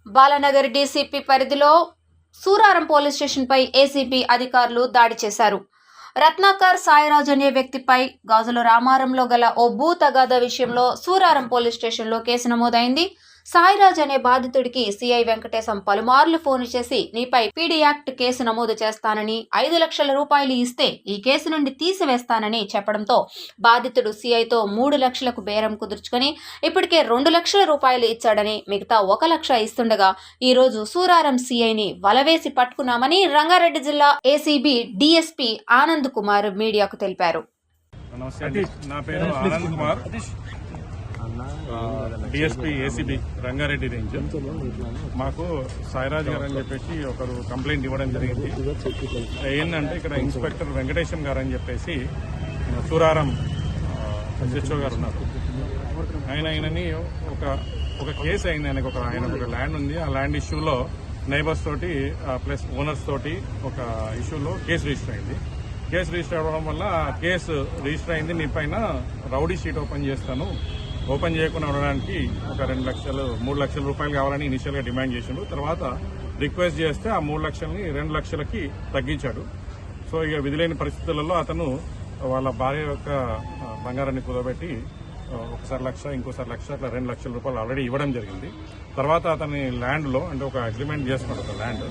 Balanagar DCP పరిధిలో Suraram police స్టేషన్పై ACB అధికారులు దాడి చేశారు. రత్నాకర్ సాయిరాజ్ అనే వ్యక్తిపై గాజుల రామారంలో గల ఓ భూ తగాదా విషయంలో సూరారం పోలీస్ స్టేషన్లో కేసు నమోదైంది. సాయిరాజ్ అనే బాధితుడికి సిఐ వెంకటేశం పలుమార్లు ఫోన్ చేసి నీపై పీడీ యాక్ట్ కేసు నమోదు చేస్తానని, 5 లక్షల రూపాయలు ఇస్తే ఈ కేసు నుండి తీసివేస్తానని చెప్పడంతో బాధితుడు సిఐతో 3 లక్షలకు బేరం కుదుర్చుకొని ఇప్పటికే 2 లక్షల రూపాయలు ఇచ్చాడని, మిగతా 1 లక్ష ఇస్తుండగా ఈ రోజు సూరారం సిఐని వలవేసి పట్టుకున్నామని రంగారెడ్డి జిల్లా ఏసీబీ డీఎస్పీ ఆనంద్ కుమార్ మీడియాకు తెలిపారు. నా పేరు Anand Kumar, DSP ACB Rangareddy range. మాకు సాయిరాజ్ గారు అని చెప్పేసి ఒకరు కంప్లైంట్ ఇవ్వడం జరిగింది. ఏంటంటే ఇక్కడ ఇన్స్పెక్టర్ వెంకటేశం గారు అని చెప్పేసి సూరారం ఎస్హెచ్ఓ గారు ఉన్నారు. ఆయనని ఒక కేసు అయింది. ఆయనకు ఒక ల్యాండ్ ఉంది. ఆ ల్యాండ్ ఇష్యూలో నైబర్స్ తోటి ప్లస్ ఓనర్స్ తోటి ఒక ఇష్యూలో కేసు రిజిస్టర్ అయింది. కేసు రిజిస్టర్ అవ్వడం వల్ల కేసు రిజిస్టర్ అయింది. నీ పైన రౌడీ షీట్ ఓపెన్ చేయకుండా ఉండడానికి ఒక 3 లక్షల రూపాయలు కావాలని ఇనిషియల్ గా డిమాండ్ చేసిండు. తర్వాత రిక్వెస్ట్ చేస్తే ఆ 3 లక్షల్ని 2 లక్షలకి తగ్గించాడు. సో ఇక విధిలేని పరిస్థితులలో అతను వాళ్ళ భార్య యొక్క బంగారాన్ని కుదబెట్టి ఒకసారి 1 లక్ష, ఇంకోసారి 1 లక్ష, అట్లా 2 లక్షల రూపాయలు ఆల్రెడీ ఇవ్వడం జరిగింది. తర్వాత అతని ల్యాండ్లో అంటే ఒక అగ్రిమెంట్ చేసుకున్నాడు. ఒక ల్యాండ్,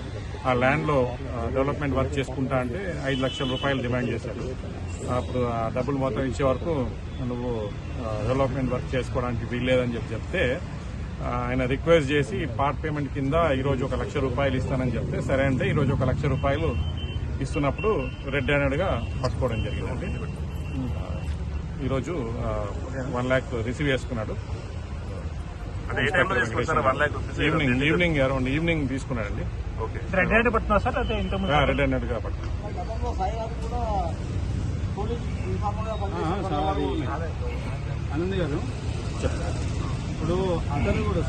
ఆ ల్యాండ్లో డెవలప్మెంట్ వర్క్ చేసుకుంటా అంటే 5 లక్షల రూపాయలు డిమాండ్ చేశాడు. అప్పుడు ఆ డబ్బులు మొత్తం ఇచ్చే వరకు నువ్వు డెవలప్మెంట్ వర్క్ చేసుకోవడానికి వీల్లేదని చెప్తే ఆయన రిక్వెస్ట్ చేసి పార్ట్ పేమెంట్ కింద ఈరోజు 1 లక్ష రూపాయలు ఇస్తానని చెప్తే సరే అంటే ఈరోజు 1 లక్ష రూపాయలు ఇస్తున్నప్పుడు రెడ్ హ్యాండెడ్గా పట్టుకోవడం జరిగిందండి. ఈరోజు 1 లాక్ రిసీవ్ చేసుకున్నాడు. ఈవినింగ్ అరౌండ్ ఈవినింగ్ తీసుకున్నాడండి. రెడ్ హ్యాండ్ పట్టుకున్నా సార్? రెడ్ హ్యాండెడ్గా పట్టుకున్నాడు. ఆనంద్ గారు ఇప్పుడు అతను కూడా